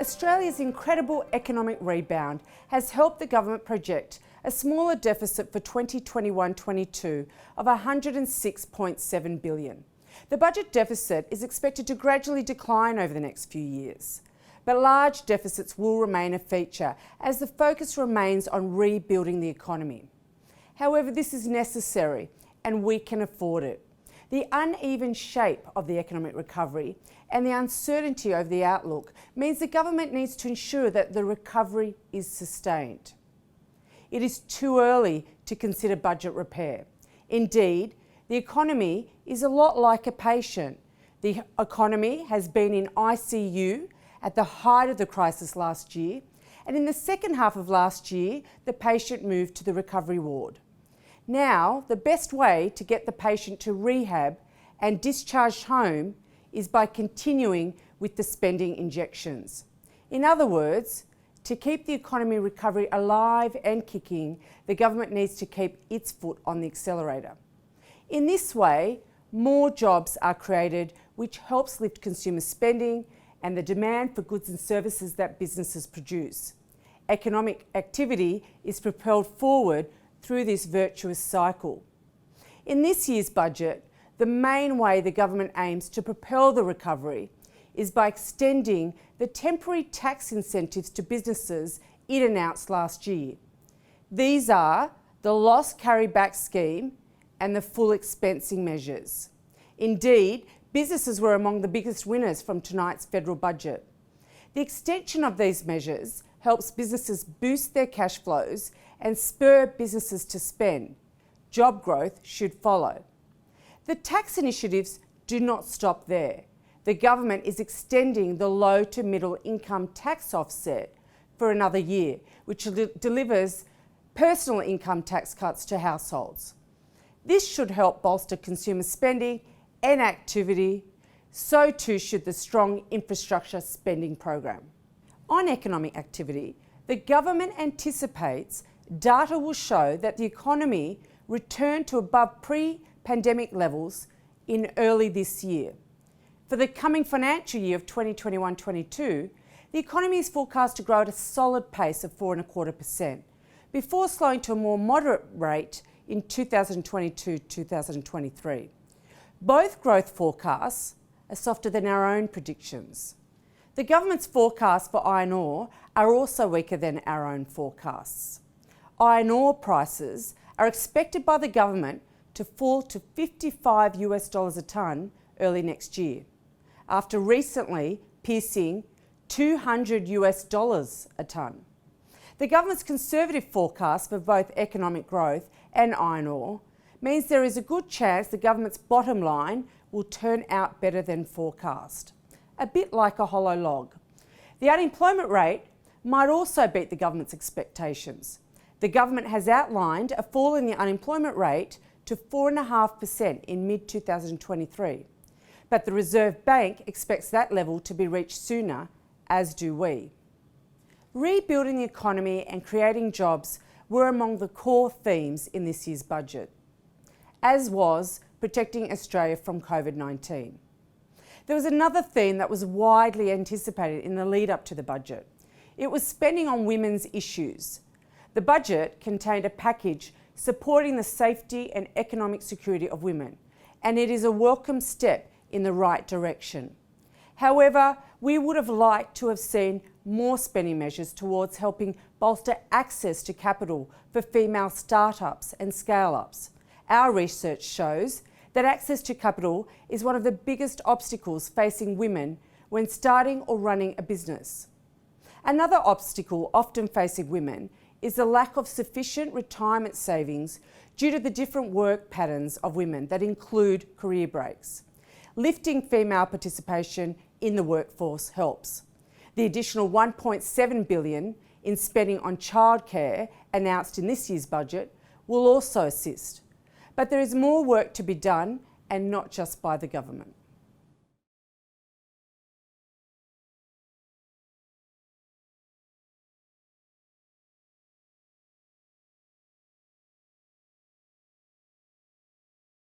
Australia's incredible economic rebound has helped the government project a smaller deficit for 2021-22 of $106.7 billion. The budget deficit is expected to gradually decline over the next few years, but large deficits will remain a feature as the focus remains on rebuilding the economy. However, this is necessary and we can afford it. The uneven shape of the economic recovery and the uncertainty over the outlook means the government needs to ensure that the recovery is sustained. It is too early to consider budget repair. Indeed, the economy is a lot like a patient. The economy has been in ICU at the height of the crisis last year, and in the second half of last year, the patient moved to the recovery ward. Now, the best way to get the patient to rehab and discharged home is by continuing with the spending injections. In other words, to keep the economy recovery alive and kicking, the government needs to keep its foot on the accelerator. In this way, more jobs are created, which helps lift consumer spending and the demand for goods and services that businesses produce. Economic activity is propelled forward through this virtuous cycle. In this year's budget, the main way the government aims to propel the recovery is by extending the temporary tax incentives to businesses it announced last year. These are the loss carryback scheme and the full expensing measures. Indeed, businesses were among the biggest winners from tonight's federal budget. The extension of these measures helps businesses boost their cash flows and spur businesses to spend. Job growth should follow. The tax initiatives do not stop there. The government is extending the low to middle income tax offset for another year, which delivers personal income tax cuts to households. This should help bolster consumer spending and activity. So too should the strong infrastructure spending program. On economic activity, the government anticipates data will show that the economy returned to above pre-pandemic levels in early this year. For the coming financial year of 2021-22, the economy is forecast to grow at a solid pace of 4.25%, before slowing to a more moderate rate in 2022-2023. Both growth forecasts are softer than our own predictions. The government's forecasts for iron ore are also weaker than our own forecasts. Iron ore prices are expected by the government to fall to $55 a tonne early next year, after recently piercing $200 a tonne. The government's conservative forecast for both economic growth and iron ore means there is a good chance the government's bottom line will turn out better than forecast, a bit like a hollow log. The unemployment rate might also beat the government's expectations. The government has outlined a fall in the unemployment rate to 4.5% in mid-2023, but the Reserve Bank expects that level to be reached sooner, as do we. Rebuilding the economy and creating jobs were among the core themes in this year's budget, as was protecting Australia from COVID-19. There was another theme that was widely anticipated in the lead up to the budget. It was spending on women's issues. The budget contained a package supporting the safety and economic security of women, and it is a welcome step in the right direction. However, we would have liked to have seen more spending measures towards helping bolster access to capital for female startups and scale-ups. Our research shows that access to capital is one of the biggest obstacles facing women when starting or running a business. Another obstacle often facing women is the lack of sufficient retirement savings due to the different work patterns of women that include career breaks. Lifting female participation in the workforce helps. The additional $1.7 billion in spending on childcare announced in this year's budget will also assist. But there is more work to be done, and not just by the government.